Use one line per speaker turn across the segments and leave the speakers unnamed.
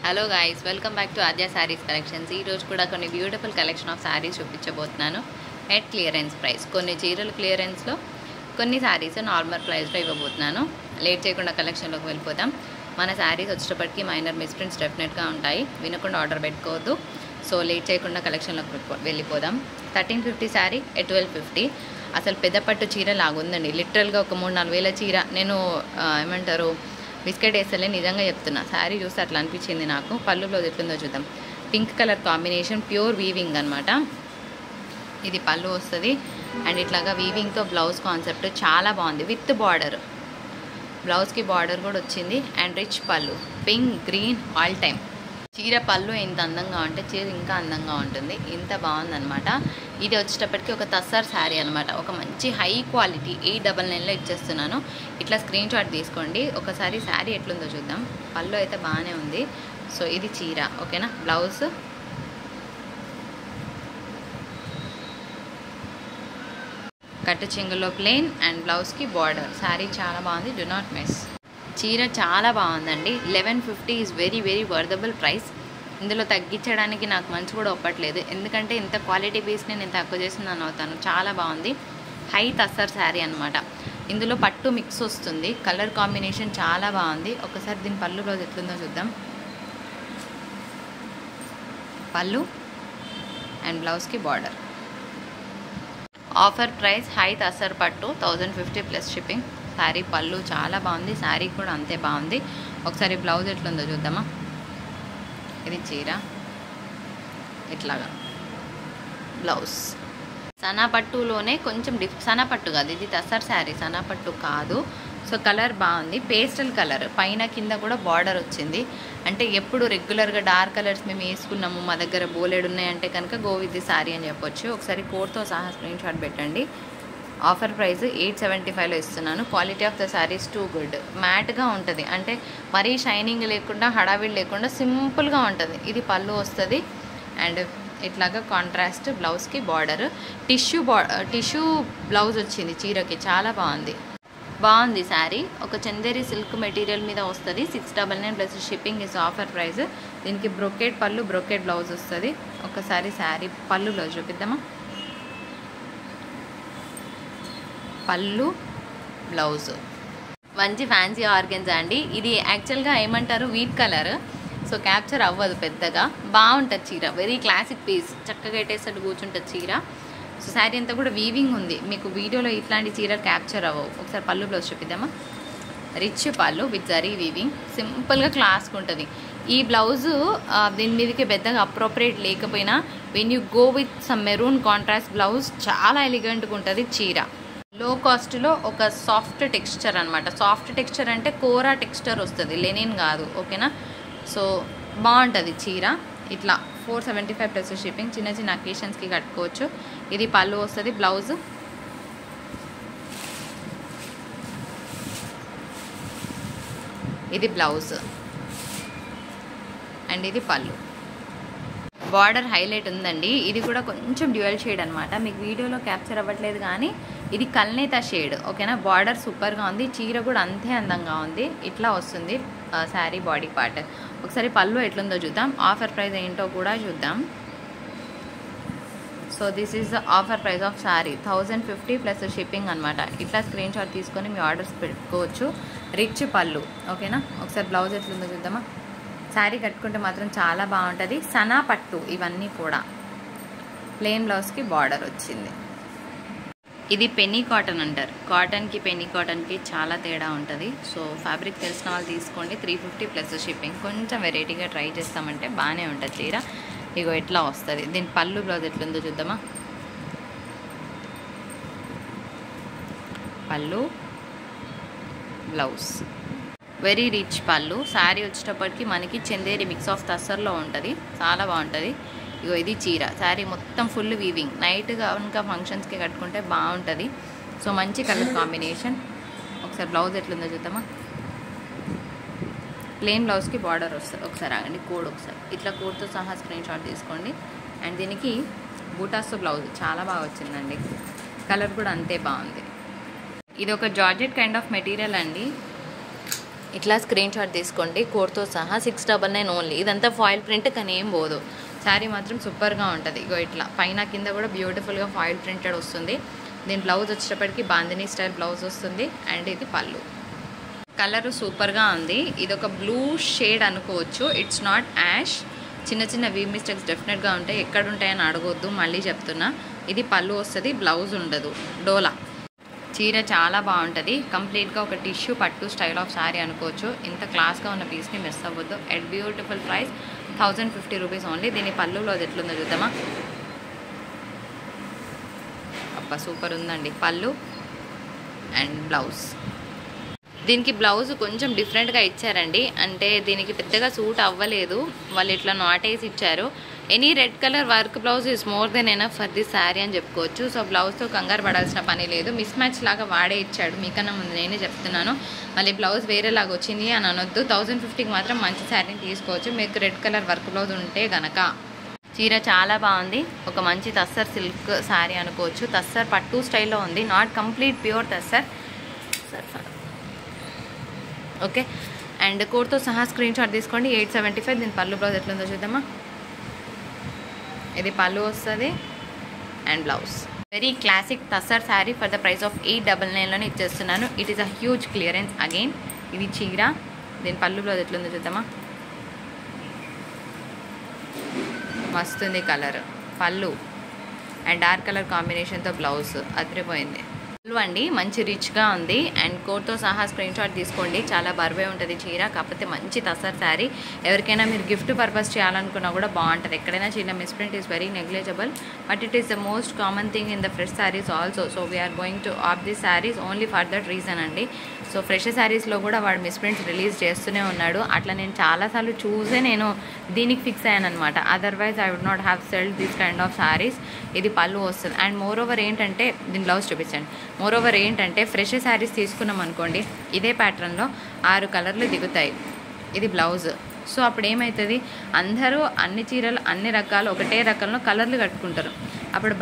Hello guys, welcome back to Aadya saris collections. ఈ రోజు కూడా కొన్ని బ్యూటిఫుల్ కలెక్షన్ ఆఫ్ శారీస్ చూపించబోతున్నాను ఎట్ క్లియరెన్స్ ప్రైస్. కొన్ని చీరలు క్లియరెన్స్లో, కొన్ని శారీస్ నార్మల్ ప్రైస్లో ఇవ్వబోతున్నాను. లేట్ చేయకుండా కలెక్షన్లోకి వెళ్ళిపోతాం. మన శారీస్ వచ్చేటప్పటికి మైనర్ మిస్ప్రింట్స్ డెఫినెట్గా ఉంటాయి, వినకుండా ఆర్డర్ పెట్టుకోవద్దు. సో లేట్ చేయకుండా కలెక్షన్లోకి వెళ్ళిపోదాం. 1350 శారీ ఎట్ 1250. అసలు పెద్ద పట్టు చీర లాగుందండి. లిటరల్గా ఒక 3-4 వేల చీర. నేను ఏమంటారు బిస్కెట్ వేస్తలే, నిజంగా చెప్తున్నా. శారీ చూస్తే అట్లా అనిపించింది నాకు. పళ్ళు బ్లౌజ్ ఎట్లుందో చూద్దాం. Pink colour combination, pure weaving అనమాట. ఇది పళ్ళు వస్తుంది. అండ్ ఇట్లాగా వీవింగ్తో బ్లౌజ్ కాన్సెప్ట్ చాలా బాగుంది. విత్ బార్డర్, బ్లౌజ్కి బార్డర్ కూడా వచ్చింది. అండ్ రిచ్ పళ్ళు, పింక్ గ్రీన్ ఆల్ టైమ్. చీర పళ్ళు ఎంత అందంగా ఉంటే చీర ఇంకా అందంగా ఉంటుంది. ఇంత బాగుందనమాట. ఇది వచ్చేటప్పటికి ఒక తస్సర్ శారీ అనమాట. ఒక మంచి హై క్వాలిటీ 899లో ఇచ్చేస్తున్నాను. ఇట్లా స్క్రీన్ షాట్ తీసుకోండి. ఒకసారి శారీ ఎట్లుందో చూద్దాం. పళ్ళు అయితే బాగానే ఉంది. సో ఇది చీర, ఓకేనా. బ్లౌజ్ కట్టు చెంగులో ప్లెయిన్ అండ్ బ్లౌజ్కి బార్డర్. శారీ చాలా బాగుంది, డు నాట్ మిస్. చీర చాలా బాగుందండి. 1150 ఈజ్ వెరీ వెరీ వర్దబుల్ ప్రైస్. ఇందులో తగ్గించడానికి నాకు మంచి కూడా ఒప్పట్లేదు, ఎందుకంటే ఇంత క్వాలిటీ పీస్ని నేను తక్కువ చేసిందని అవుతాను. చాలా బాగుంది. హై తస్సర్ శారీ అనమాట. ఇందులో పట్టు మిక్స్ వస్తుంది. కలర్ కాంబినేషన్ చాలా బాగుంది. ఒకసారి దీని పళ్ళు రోజు ఎట్లుందో చూద్దాం. పళ్ళు అండ్ బ్లౌజ్కి border. Offer price high tussar పట్టు 1050 ప్లస్ షిప్పింగ్. శారీ పళ్ళు చాలా బాగుంది, శారీ కూడా అంతే బాగుంది. ఒకసారి బ్లౌజ్ ఎట్లుందో చూద్దామా. ఇది చీర, ఇట్లాగా బ్లౌజ్. సనాపట్టులోనే కొంచెం సనాపట్టు కాదు, ఇది తసర్ శారీ, సనాపట్టు కాదు. సో కలర్ బాగుంది, పేస్టల్ కలర్. పైన కింద కూడా బార్డర్ వచ్చింది. అంటే ఎప్పుడు రెగ్యులర్గా డార్క్ కలర్స్ మేము వేసుకున్నాము, మా దగ్గర బోలెడు ఉన్నాయంటే కనుక గో విత్ ది శారీ అని చెప్పొచ్చు. ఒకసారి కోడ్తో సహా స్క్రీన్ షాట్ పెట్టండి. ఆఫర్ ప్రైస్ 875లో ఇస్తున్నాను. Quality of the saris too good. మ్యాట్గా ఉంటుంది, అంటే మరీ షైనింగ్ లేకుండా హడావిడి లేకుండా సింపుల్గా ఉంటుంది. ఇది పళ్ళు వస్తుంది. అండ్ ఇట్లాగా కాంట్రాస్ట్ బ్లౌజ్కి బార్డర్. టిష్యూ బ్లౌజ్ వచ్చింది చీరకి, చాలా బాగుంది శారీ. ఒక చందేరి సిల్క్ మెటీరియల్ మీద వస్తుంది. 699 plus shipping is offer price. దీనికి బ్రొకెట్ పళ్ళు, బ్రొకెట్ బ్లౌజ్ వస్తుంది. ఒకసారి శారీ పళ్ళు బ్లౌజ్ చూపిద్దామా. పళ్ళు బ్లౌజ్ మంచి ఫ్యాన్సీ ఆర్గెన్జా అండి. ఇది యాక్చువల్గా ఏమంటారు వీట్ కలర్, సో క్యాప్చర్ అవ్వదు పెద్దగా. బాగుంటుంది చీర, వెరీ క్లాసిక్ పీస్. చక్కగా ఎట్టేసట్టు కూర్చుంటుంది చీర. సో శారీ అంతా కూడా వీవింగ్ ఉంది. మీకు వీడియోలో ఇట్లాంటి చీర క్యాప్చర్ అవ్వవు. ఒకసారి పళ్ళు బ్లౌజ్ చూపిద్దామా. రిచ్ పళ్ళు విత్ జరీ వీవింగ్, సింపుల్గా క్లాస్గా ఉంటుంది. ఈ బ్లౌజు దీని మీదకి పెద్దగా అప్రోప్రియేట్ లేకపోయినా when you go with some maroon contrast blouse చాలా ఎలిగెంట్గా ఉంటుంది చీర. లో కాస్ట్లో ఒక సాఫ్ట్ టెక్స్చర్ అనమాట. సాఫ్ట్ టెక్స్చర్ అంటే కోరా టెక్స్చర్ వస్తుంది, లెనిన్ కాదు, ఓకేనా. సో బాగుంటుంది చీర. ఇట్లా 475 ప్లస్ షిప్పింగ్. చిన్న చిన్న అకేషన్స్కి కట్టుకోవచ్చు. ఇది పళ్ళు వస్తుంది. బ్లౌజ్ ఇది బ్లౌజ్ అండ్ ఇది పళ్ళు. బార్డర్ హైలైట్ ఉందండి. ఇది కూడా కొంచెం డ్యూయల్ షేడ్ అనమాట. మీకు వీడియోలో క్యాప్చర్ అవ్వట్లేదు కానీ ఇది కల్నేత షేడ్, ఓకేనా. బార్డర్ సూపర్గా ఉంది. చీర కూడా అంతే అందంగా ఉంది. ఇట్లా వస్తుంది శారీ బాడీ పార్ట్. ఒకసారి పళ్ళు ఎట్లుందో చూద్దాం. ఆఫర్ ప్రైస్ ఏంటో కూడా చూద్దాం. So this is the offer price of sari 1050 plus shipping అనమాట. ఇట్లా స్క్రీన్ షాట్ తీసుకొని మీ ఆర్డర్స్ పెట్టుకోవచ్చు. రిచ్ పళ్ళు, ఓకేనా. ఒకసారి బ్లౌజ్ ఎట్లుందో చూద్దామా. శారీ కట్టుకుంటే మాత్రం చాలా బాగుంటుంది. సనా పట్టు ఇవన్నీ కూడా. ప్లెయిన్ బ్లౌజ్కి బార్డర్ వచ్చింది. ఇది పెన్నీ కాటన్ అంటారు. కాటన్కి పెన్నీ కాటన్కి చాలా తేడా ఉంటుంది. సో ఫ్యాబ్రిక్ తెలిసిన వాళ్ళు తీసుకోండి. 350 ప్లస్ షిప్పింగ్. కొంచెం వెరైటీగా ట్రై చేస్తామంటే బాగానే ఉంటుంది చీర. ఇగో ఎట్లా వస్తుంది. దీని పళ్ళు బ్లౌజ్ ఎట్లుందో చూద్దామా. పళ్ళు బ్లౌజ్ వెరీ రిచ్ పళ్ళు. శారీ వచ్చేటప్పటికి మనకి చందేరి మిక్స్ ఆఫ్ తస్సర్లో ఉంటుంది, చాలా బాగుంటుంది. ఇగో ఇది చీర. శారీ మొత్తం ఫుల్ వీవింగ్. నైట్గా ఇంకా ఫంక్షన్స్కి కట్టుకుంటే బాగుంటుంది. సో మంచి కలర్ కాంబినేషన్. ఒకసారి బ్లౌజ్ ఎట్లుందో చూద్దామా. ప్లెయిన్ బ్లౌజ్కి బార్డర్ వస్తుంది. ఒకసారి ఆగండి, కోడ్ ఒకసారి ఇట్లా కోడ్తో సహా స్క్రీన్ షాట్ తీసుకోండి. అండ్ దీనికి బూటాస్తో బ్లౌజ్ చాలా బాగా వచ్చిందండి. కలర్ కూడా అంతే బాగుంది. ఇది ఒక జార్జెట్ కైండ్ ఆఫ్ మెటీరియల్ అండి. ఇట్లా స్క్రీన్ షాట్ తీసుకోండి కోడ్తో సహా 699 ఓన్లీ. ఇదంతా ఫాయిల్ ప్రింట్ కానీ ఏం పోదు. శారీ మాత్రం సూపర్గా ఉంటుంది. ఇగో ఇట్లా పైన కింద కూడా బ్యూటిఫుల్గా ఫాయిల్ ప్రింటెడ్ వస్తుంది. దీని బ్లౌజ్ వచ్చేటప్పటికి బాందినీ స్టైల్ బ్లౌజ్ వస్తుంది. అండ్ ఇది పళ్ళు. కలరు సూపర్గా ఉంది. ఇది ఒక బ్లూ షేడ్ అనుకోవచ్చు. It's not ash. చిన్న చిన్న వీ మిస్టేక్స్ డెఫినెట్గా ఉంటాయి. ఎక్కడ ఉంటాయని అడగొద్దు, మళ్ళీ చెప్తున్నా. ఇది పళ్ళు వస్తుంది, బ్లౌజ్ ఉండదు. డోలా చీర చాలా బాగుంటుంది. కంప్లీట్గా ఒక టిష్యూ పట్టు స్టైల్ ఆఫ్ శారీ అనుకోవచ్చు. ఇంత క్లాస్గా ఉన్న పీస్ని మిస్ అవ్వద్దు. At beautiful price 1050 rupees only. దీని పళ్ళులో అది ఎట్లుందో చూద్దామా. అబ్బా సూపర్ ఉందండి పళ్ళు అండ్ బ్లౌజ్. దీనికి బ్లౌజ్ కొంచెం డిఫరెంట్గా ఇచ్చారండి. అంటే దీనికి పెద్దగా సూట్ అవ్వలేదు, వాళ్ళు ఇట్లా నాటేసి ఇచ్చారు. Any red colour work blouse is more than enough for this sari అని చెప్పుకోవచ్చు. సో బ్లౌజ్తో కంగారు పడాల్సిన పని లేదు. మిస్ మ్యాచ్ లాగా వాడే ఇచ్చాడు. మీకన్నా ముందు నేనే చెప్తున్నాను. మళ్ళీ బ్లౌజ్ వేరేలాగా వచ్చింది అని అనొద్దు. 1050కి మాత్రం మంచి శారీని తీసుకోవచ్చు మీకు రెడ్ కలర్ వర్క్ బ్లౌజ్ ఉంటే గనక. చీర చాలా బాగుంది. ఒక మంచి తస్సర్ సిల్క్ శారీ అనుకోవచ్చు. తస్సర్ పట్టు స్టైల్లో ఉంది, not complete pure tussar. Okay, and కోడ్తో సహా స్క్రీన్ షాట్ తీసుకోండి. 875. దీని పళ్ళు బ్లౌజ్ ఎట్లుందో చూద్దామా. ఇది పళ్ళు వస్తుంది and blouse. Very classic tussar sari for the price of 899లోనే ఇచ్చేస్తున్నాను. It is a huge clearance again. ఇది చీర. దీని పళ్ళు బ్లౌజ్ ఎట్లుందో చూద్దామా. మస్తుంది కలర్. పళ్ళు అండ్ డార్క్ కలర్ కాంబినేషన్తో బ్లౌజ్ అదిరిపోయింది. పళ్ళు అండి మంచి రిచ్గా ఉంది. అండ్ కోట్తో సహా స్క్రీన్ షాట్ తీసుకోండి. చాలా బరువే ఉంటుంది చీర, కాకపోతే మంచి తసర్ శారీ. ఎవరికైనా మీరు గిఫ్ట్ పర్పస్ చేయాలనుకున్నా కూడా బాగుంటుంది. ఎక్కడైనా చిన్న misprint is very negligible, but it is the most common thing in the fresh sarees also. So we are going to up this sarees only for that reason అండి. సో ఫ్రెష్ శారీస్లో కూడా వాడు మిస్ప్రింట్స్ రిలీజ్ చేస్తూనే ఉన్నాడు. అట్లా నేను చాలాసార్లు చూసే నేను దీనికి ఫిక్స్ అయ్యాను అనమాట. Otherwise I would not have selled this kind of sarees. ఇది పళ్ళు వస్తుంది. అండ్ మోర్ ఓవర్ ఏంటంటే దీని బ్లౌజ్ చూపించండి. మోర్ ఓవర్ ఏంటంటే ఫ్రెష్ శారీస్ తీసుకున్నాం అనుకోండి, ఇదే ప్యాటర్న్లో 6 కలర్లు దిగుతాయి. ఇది బ్లౌజ్. సో అప్పుడు ఏమవుతుంది, అందరూ అన్ని చీరలు అన్ని రకాలు ఒకటే రకంలో కలర్లు కట్టుకుంటారు. అప్పుడు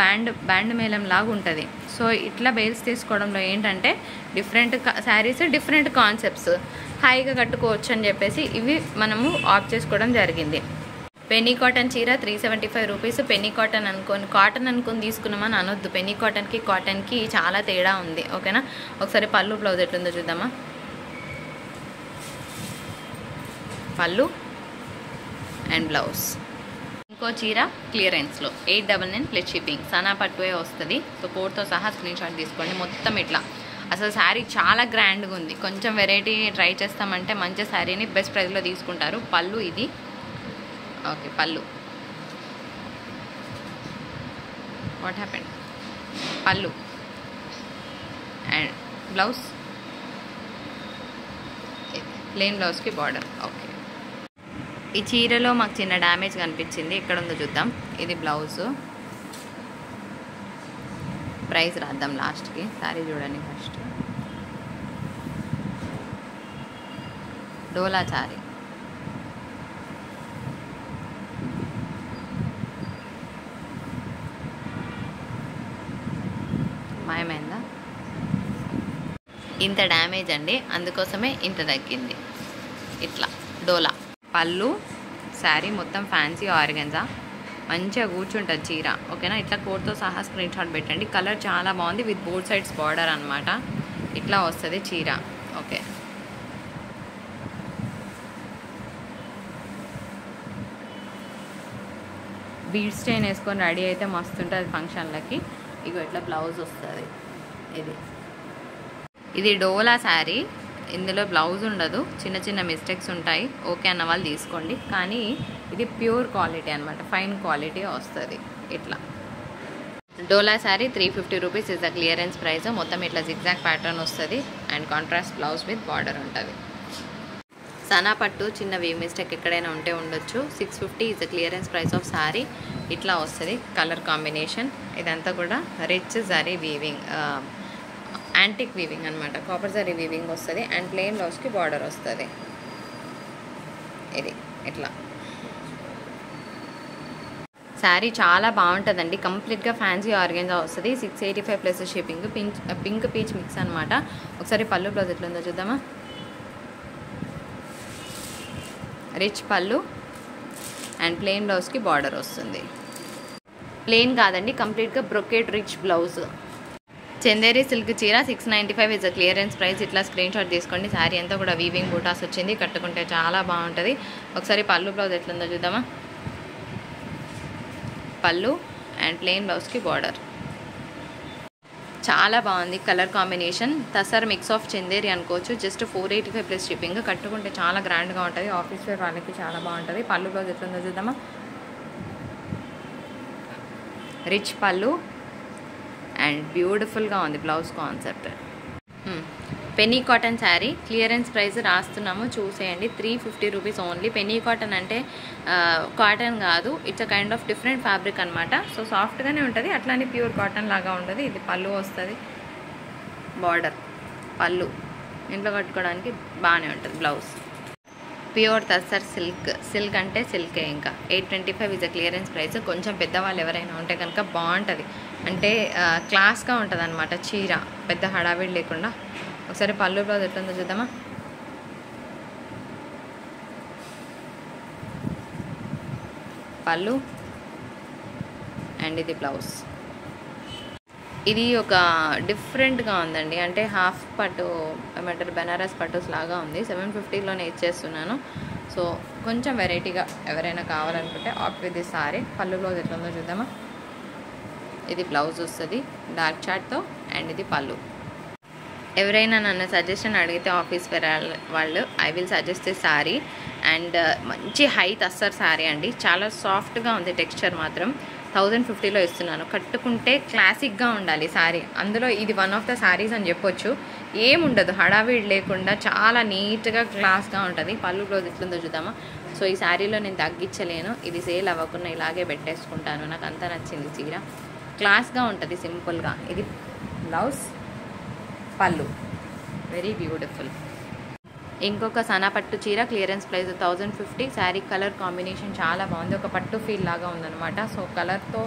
బ్యాండ్ మేళం లాగా ఉంటుంది. సో ఇట్లా బేల్స్ తీసుకోవడంలో ఏంటంటే డిఫరెంట్ శారీస్ డిఫరెంట్ కాన్సెప్ట్స్ హాయిగా కట్టుకోవచ్చు అని చెప్పేసి ఇవి మనము ఆప్ చేసుకోవడం జరిగింది. పెన్నీ కాటన్ చీర 375 రూపీస్. పెన్నీ కాటన్ అనుకొని తీసుకున్నామని అనొద్దు. పెన్నీ కాటన్కి చాలా తేడా ఉంది. ఓకేనా, ఒకసారి పళ్ళు బ్లౌజ్ ఎట్లుందో చూద్దామా. పళ్ళు అండ్ బ్లౌజ్. ఇంకో చీర క్లియరెన్స్లో 899 ప్లస్ షిప్పింగ్. సనా పట్టువే వస్తుంది. సో కోడ్తో సహా స్క్రీన్ షాట్ తీసుకోండి. మొత్తం ఇట్లా అసలు శారీ చాలా గ్రాండ్గా ఉంది. కొంచెం వెరైటీ ట్రై చేస్తామంటే మంచి శారీని బెస్ట్ ప్రైస్లో తీసుకుంటారు. పళ్ళు ఇది. ఓకే, పళ్ళు. What happened. పళ్ళు అండ్ బ్లౌజ్. ప్లెయిన్ బ్లౌజ్కి బార్డర్. ఓకే, ఈ చీరలో మాకు చిన్న డ్యామేజ్ కనిపించింది. ఎక్కడ ఉందో చూద్దాం. ఇది బ్లౌజ్. ప్రైస్ రాద్దాం లాస్ట్కి. శారీ చూడండి ఫస్ట్. డోలా శారీ. మాయమైందా? ఇంత డ్యామేజ్ అండి, అందుకోసమే ఇంత తగ్గింది. ఇట్లా డోలా. పళ్ళు. శారీ మొత్తం ఫ్యాన్సీ ఆర్గెన్జా. మంచిగా కూర్చుంటుంది చీర. ఓకేనా, ఇట్లా కోడ్తో సహా స్క్రీన్ షాట్ పెట్టండి. కలర్ చాలా బాగుంది విత్ బోత్ సైడ్స్ బార్డర్ అనమాట. ఇట్లా వస్తుంది చీర. ఓకే, బీడ్ స్టైన్ వేసుకొని రెడీ అయితే మస్తు ఉంటుంది ఫంక్షన్లకి. ఇగో ఇట్లా బ్లౌజ్ వస్తుంది. ఇది డోలా శారీ. ఇందులో బ్లౌజ్ ఉండదు, చిన్న చిన్న మిస్టేక్స్ ఉంటాయి. ఓకే అన్న వాళ్ళు తీసుకోండి. కానీ ఇది ప్యూర్ క్వాలిటీ అనమాట, ఫైన్ క్వాలిటీ వస్తుంది. ఇట్లా dola sari 350 rupees is the clearance price. మొత్తం ఇట్లా జిగ్జాగ్ ప్యాటర్న్ వస్తుంది and contrast blouse with border ఉంటుంది. సనా పట్టు చిన్న వీ మిస్టేక్ ఎక్కడైనా ఉంటే ఉండొచ్చు. 650 is the clearance price of sari. ఇట్లా వస్తుంది కలర్ కాంబినేషన్. ఇదంతా కూడా rich zari weaving, antique weaving అనమాట. కాపర్ జరీ వీవింగ్ వస్తుంది అండ్ ప్లెయిన్ బ్లౌజ్కి బార్డర్ వస్తుంది. ఇది ఇట్లా శారీ చాలా బాగుంటుందండి. కంప్లీట్గా ఫ్యాన్సీ ఆర్గెన్జా వస్తుంది. 685 plus shipping. Pink peach mix అనమాట. ఒకసారి పళ్ళు బ్లౌజ్ ఎట్లుందో చూద్దామా. రిచ్ పళ్ళు అండ్ ప్లెయిన్ బ్లౌజ్కి బార్డర్ వస్తుంది. ప్లెయిన్ కాదండి, కంప్లీట్గా brocade rich blouse. Chanderi silk చీర 695 ఇస్ అ క్లియరెన్స్ ప్రైస్. ఇట్లా స్క్రీన్ షాట్ తీసుకోండి. శారీ అంతా కూడా వీవింగ్ బూటాస్ వచ్చింది, కట్టుకుంటే చాలా బాగుంటుంది. ఒకసారి పళ్ళు బ్లౌజ్ ఎట్లుందో చూద్దామా. పళ్ళు అండ్ ప్లెయిన్ బ్లౌజ్కి బార్డర్ చాలా బాగుంది. Colour combination tussar mix of Chanderi అనుకోవచ్చు. Just 485 plus shipping. కట్టుకుంటే చాలా గ్రాండ్గా ఉంటుంది. ఆఫీస్ వేర్ వాళ్ళకి చాలా బాగుంటుంది. పళ్ళు బ్లౌజ్ ఎట్లుందో చూద్దామా. రిచ్ పళ్ళు అండ్ బ్యూటిఫుల్గా ఉంది blouse concept. Penny cotton saree clearance price రాస్తున్నాము, చూసేయండి. 350 రూపీస్ ఓన్లీ. పెన్నీ కాటన్ అంటే కాటన్ కాదు, it's a kind of different fabric అనమాట. సో సాఫ్ట్గానే ఉంటుంది, అట్లానే ప్యూర్ కాటన్ లాగా ఉంటుంది. ఇది పళ్ళు వస్తుంది, బార్డర్ పళ్ళు, ఇంట్లో కట్టుకోవడానికి బాగానే ఉంటుంది. Blouse pure tussar silk. Silk అంటే సిల్కే. ఇంకా 825 ఇస్ అ క్లియరెన్స్ ప్రైస్. కొంచెం పెద్దవాళ్ళు ఎవరైనా ఉంటే కనుక బాగుంటుంది, అంటే క్లాస్గా ఉంటుంది అనమాట చీర, పెద్ద హడావిడి లేకుండా. ఒకసారి పళ్ళు బ్లౌజ్ ఎట్లుందో చూద్దామా. పళ్ళు అండ్ ఇది బ్లౌజ్. ఇది ఒక డిఫరెంట్గా ఉందండి, అంటే హాఫ్ పట్టు ఏమంటారు, బెనారస్ పట్టుస్ లాగా ఉంది. 750లోనే ఇచ్చేస్తున్నాను. సో కొంచెం వెరైటీగా ఎవరైనా కావాలనుకుంటే ఆప్ట్ విత్ ది సారీ. పళ్ళు బ్లౌజ్ ఎట్లుందో చూద్దామా. ఇది బ్లౌజ్ వస్తుంది డార్క్ చార్ట్తో అండ్ ఇది పళ్ళు. ఎవరైనా నన్ను సజెషన్ అడిగితే ఆఫీస్ వేర్ వాళ్ళు I will suggest the sari. And మంచి హై తస్సర్ శారీ అండి, చాలా సాఫ్ట్గా ఉంది. టెక్స్చర్ మాత్రం 1050లో ఇస్తున్నాను. కట్టుకుంటే క్లాసిక్గా ఉండాలి శారీ. అందులో ఇది వన్ ఆఫ్ ద శారీస్ అని చెప్పొచ్చు. ఏముండదు, హడావిడి లేకుండా చాలా నీట్గా క్లాస్గా ఉంటుంది. పళ్ళు బ్లౌజ్ ఎట్లుందో చూద్దామా. సో ఈ శారీలో నేను తగ్గించలేను, ఇది సేల్ అవ్వకుండా ఇలాగే పెట్టేసుకుంటాను. నాకు అంత నచ్చింది చీర, క్లాస్గా ఉంటుంది సింపుల్గా. ఇది బ్లౌజ్, పళ్ళు వెరీ బ్యూటిఫుల్. ఇంకొక సనా పట్టు చీర clearance price 1050. Sari colour combination చాలా బాగుంది, ఒక పట్టు ఫీల్ లాగా ఉందన్నమాట. సో కలర్తో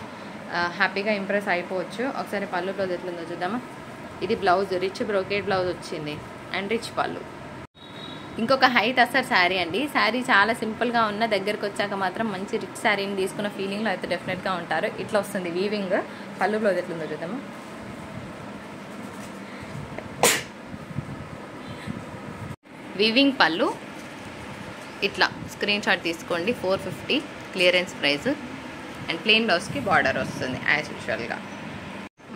హ్యాపీగా ఇంప్రెస్ అయిపోవచ్చు. ఒకసారి పళ్ళు బ్లౌజ్ ఎట్లుందో చూద్దామా. ఇది బ్లౌజ్ రిచ్ బ్రోకేట్ బ్లౌజ్ వచ్చింది అండ్ రిచ్ పళ్ళు. ఇంకొక హై తస్సర్ శారీ అండి. శారీ చాలా సింపుల్గా ఉన్న, దగ్గరకు వచ్చాక మాత్రం మంచి రిచ్ శారీని తీసుకున్న ఫీలింగ్లో అయితే డెఫినెట్గా ఉంటారు. ఇట్లా వస్తుంది వీవింగ్. పళ్ళు బ్లౌజ్ ఎట్లుందో చూద్దామా. వీవింగ్ పళ్ళు ఇట్లా స్క్రీన్ షాట్ తీసుకోండి. 450 క్లియరెన్స్ ప్రైస్ అండ్ ప్లెయిన్ బ్లౌజ్కి బార్డర్ వస్తుంది యాజ్ యూజువల్గా.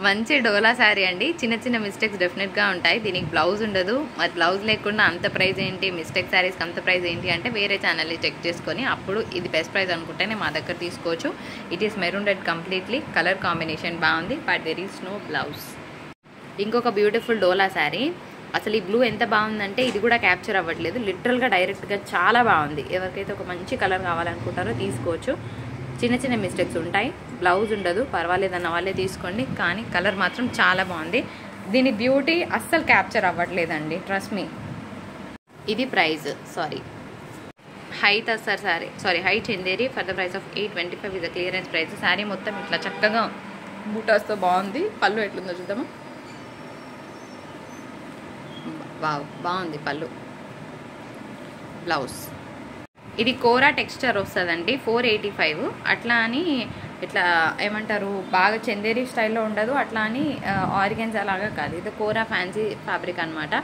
మంచి డోలా శారీ అండి. చిన్న చిన్న మిస్టేక్స్ డెఫినెట్గా ఉంటాయి. దీనికి బ్లౌజ్ ఉండదు, మరి బ్లౌజ్ లేకుండా అంత ప్రైస్ ఏంటి, మిస్టేక్ శారీస్కి అంత ప్రైస్ ఏంటి అంటే వేరే ఛానల్ని చెక్ చేసుకొని అప్పుడు ఇది బెస్ట్ ప్రైస్ అనుకుంటేనే మా దగ్గర తీసుకోవచ్చు. It is maroon red completely. Colour combination బాగుంది, but there is no blouse. ఇంకొక బ్యూటిఫుల్ డోలా శారీ. అసలు ఈ బ్లూ ఎంత బాగుందంటే ఇది కూడా క్యాప్చర్ అవ్వట్లేదు, లిటరల్గా డైరెక్ట్గా చాలా బాగుంది. ఎవరికైతే ఒక మంచి కలర్ కావాలనుకుంటారో తీసుకోవచ్చు. చిన్న చిన్న మిస్టేక్స్ ఉంటాయి, బ్లౌజ్ ఉండదు, పర్వాలేదన్న వాళ్ళే తీసుకోండి. కానీ కలర్ మాత్రం చాలా బాగుంది. దీని బ్యూటీ అస్సలు క్యాప్చర్ అవ్వట్లేదండి, ట్రస్ట్ మీ. ఇది price high tussar sari, high Chanderi for the price of 825 is the clearance price. Sari మొత్తం ఇట్లా చక్కగా బూటాస్తో బాగుంది. పళ్ళు ఎట్లుందో చూద్దామా. వావ్, బాగుంది పళ్ళు. బ్లౌజ్ ఇది కోరా టెక్స్చర్ వస్తుందండి, 485. అట్లా అని ఇట్లా ఏమంటారు, బాగా చందేరి స్టైల్లో ఉండదు, అట్లా అని ఆర్గెన్జా లాగా కాదు. ఇది కోరా ఫ్యాన్సీ ఫ్యాబ్రిక్ అనమాట.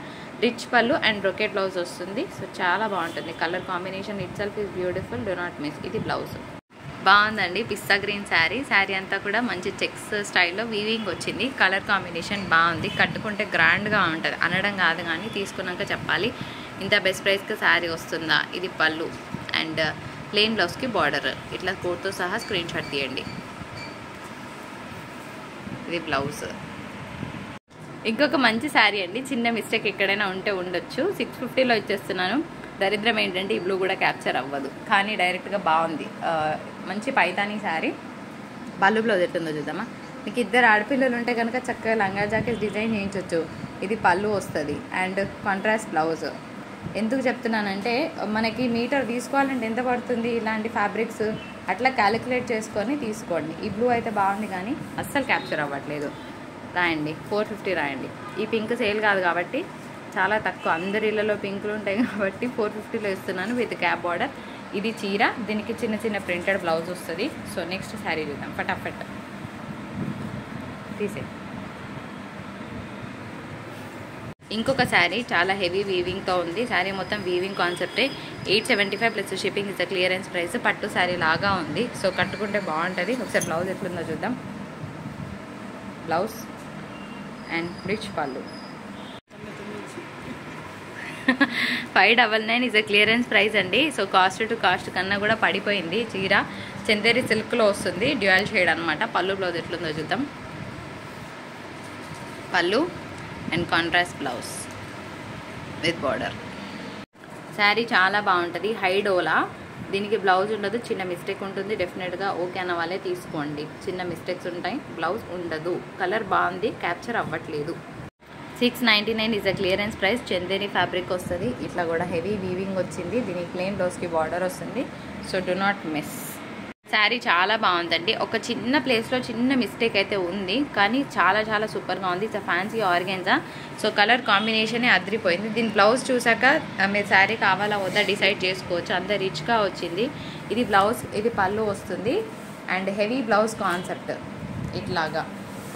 Rich pallu and brocade blouse వస్తుంది. సో చాలా బాగుంటుంది. Colour combination itself is beautiful, do not miss. ఇది బ్లౌజ్ బాగుందండి. పిస్తా గ్రీన్ శారీ. శారీ అంతా కూడా మంచి చెక్స్ స్టైల్లో వీవింగ్ వచ్చింది. కలర్ కాంబినేషన్ బాగుంది. కట్టుకుంటే గ్రాండ్గా ఉంటుంది అనడం కాదు, కానీ తీసుకున్నాక చెప్పాలి ఇంత బెస్ట్ ప్రైస్కి శారీ వస్తుందా. ఇది పళ్ళు అండ్ ప్లెయిన్ బ్లౌజ్కి బార్డర్ ఇట్లా కోట్తో సహా స్క్రీన్ షాట్ తీయండి. ఇది బ్లౌజ్. ఇంకొక మంచి శారీ అండి. చిన్న మిస్టేక్ ఎక్కడైనా ఉంటే ఉండొచ్చు. 650లో ఇచ్చేస్తున్నాను. దరిద్రం ఏంటంటే ఈ బ్లూ కూడా క్యాప్చర్ అవ్వదు, కానీ డైరెక్ట్గా బాగుంది. మంచి పైతానీ శారీ. పళ్ళు బ్లౌజ్ ఎట్టుందో చూద్దామా. మీకు ఇద్దరు ఆడపిల్లలు ఉంటే కనుక చక్కగా లంగా జాకెట్ డిజైన్ చేయించవచ్చు. ఇది పళ్ళు వస్తుంది అండ్ కాంట్రాస్ట్ బ్లౌజ్. ఎందుకు చెప్తున్నానంటే మనకి మీటర్ తీసుకోవాలంటే ఎంత పడుతుంది ఇలాంటి ఫ్యాబ్రిక్స్, అట్లా క్యాలిక్యులేట్ చేసుకొని తీసుకోండి. ఈ బ్లూ అయితే బాగుంది కానీ అస్సలు క్యాప్చర్ అవ్వట్లేదు. రాయండి 450 రాయండి. ఈ పింక్ సేల్ కాదు కాబట్టి చాలా తక్కువ, అందరి ఇళ్ళలో పింకులు ఉంటాయి కాబట్టి 450లో ఇస్తున్నాను విత్ క్యాప్ బార్డర్. ఇది చీర, దీనికి చిన్న చిన్న ప్రింటెడ్ బ్లౌజ్ వస్తుంది. సో నెక్స్ట్ శారీ చూద్దాం ఫటాఫట్ తీసే. ఇంకొక శారీ చాలా హెవీ వీవింగ్తో ఉంది. శారీ మొత్తం వీవింగ్ కాన్సెప్టే. 875 plus shipping is the clearance price. పట్టు శారీ లాగా ఉంది. సో కట్టుకుంటే బాగుంటుంది. ఒకసారి బ్లౌజ్ ఎట్లుందో చూద్దాం. బ్లౌజ్ అండ్ రిచ్ పళ్ళు. 599 ఇస్ అ క్లియరెన్స్ ప్రైస్ అండి. సో కాస్ట్ టు కాస్ట్ కన్నా కూడా పడిపోయింది. చీర చందేరి సిల్క్లో వస్తుంది. డ్యూయల్ షేడ్ అనమాట. పళ్ళు బ్లౌజ్ ఎట్లుందో చూద్దాం. పళ్ళు and contrast blouse with border. Sari చాలా బాగుంటుంది. హై డోలా. దీనికి బ్లౌజ్ ఉండదు. చిన్న మిస్టేక్ ఉంటుంది. డెఫినెట్గా ఓకే అన్న వాళ్ళే తీసుకోండి. చిన్న మిస్టేక్స్ ఉంటాయి. బ్లౌజ్ ఉండదు. కలర్ బాగుంది. క్యాప్చర్ అవ్వట్లేదు. 699 is a clearance price. Chanderi fabric వస్తుంది. ఇట్లా కూడా హెవీ వీవింగ్ వచ్చింది. దీనికి ప్లెయిన్ బ్లౌజ్కి బార్డర్ వస్తుంది. So do not miss. Sari చాలా బాగుందండి. ఒక చిన్న ప్లేస్లో చిన్న మిస్టేక్ అయితే ఉంది, కానీ చాలా చాలా సూపర్గా ఉంది. It's fancy organza. So colour కాంబినేషనే అదిరిపోయింది. దీని బ్లౌజ్ చూసాక మీరు శారీ కావాలా వద్దా డిసైడ్ చేసుకోవచ్చు. అంత రిచ్గా వచ్చింది. ఇది బ్లౌజ్, ఇది పళ్ళు వస్తుంది. అండ్ హెవీ బ్లౌజ్ కాన్సెప్ట్ ఇట్లాగా.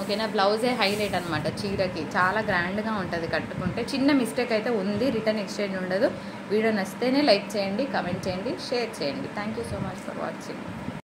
ఓకేనా. బ్లౌజే హైలైట్ అనమాట చీరకి. చాలా గ్రాండ్గా ఉంటుంది కట్టుకుంటే. చిన్న మిస్టేక్ అయితే ఉంది. రిటర్న్ ఎక్స్చేంజ్ ఉండదు. వీడియో నచ్చితేనే లైక్ చేయండి, కమెంట్ చేయండి, షేర్ చేయండి. Thank you so much for watching.